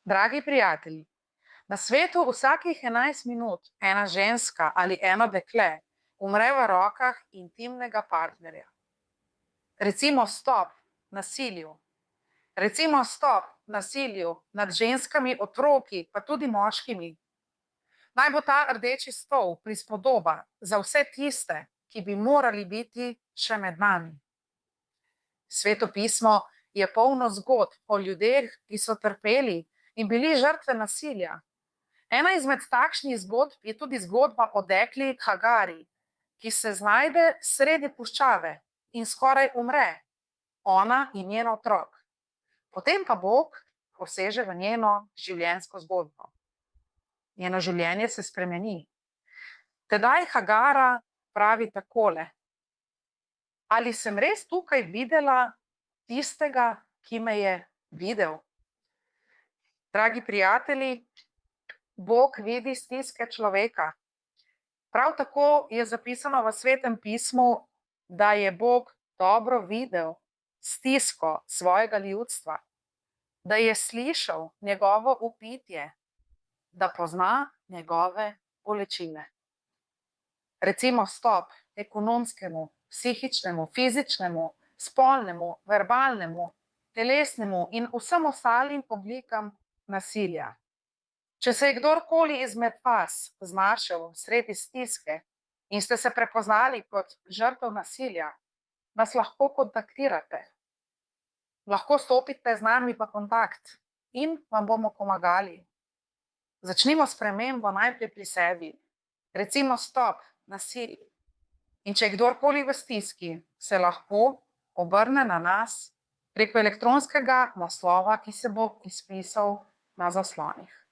Dragi prijatelji, na svetu vsakih 11 minut ena ženska ali eno dekle umre v rokah intimnega partnerja. Recimo stop nasilju. Recimo stop nasilju nad ženskami, otroki, pa tudi moškimi. Naj bo ta rdeči stol prispodoba za vse tiste, ki bi morali biti še med nami. Sveto pismo je polno zgodb o ljudeh, ki so trpeli in bili žrtve nasilja. Ena izmed takšnih zgodb je tudi zgodba o dekli Hagari, ki se znajde sredi puščave in skoraj umre, ona in njen otrok. Potem pa Bog poseže v njeno življenjsko zgodbo. Njeno življenje se spremeni. Tedaj Hagara pravi takole: ali sem res tukaj videla tistega, ki me je videl? Dragi prijatelji, Bog vidi stiske človeka. Prav tako je zapisano v Svetem pismu, da je Bog dobro videl stisko svojega ljudstva, da je slišal njegovo vpitje, da pozna njegove bolečine. Recimo stop ekonomskemu, psihičnemu, fizičnemu, spolnemu, verbalnemu, telesnemu in vsem ostalim oblikam nasilja. Če se je kdorkoli izmed vas znašel sredi stiske in ste se prepoznali kot žrtev nasilja, nas lahko kontaktirate. Lahko stopite z nami v kontakt in vam bomo pomagali. Začnimo spremembo najprej pri sebi. Recimo stop nasilju. In če je kdorkoli v stiski, se lahko obrne na nas preko elektronskega naslova, ki se bo izpisal na zaslonih.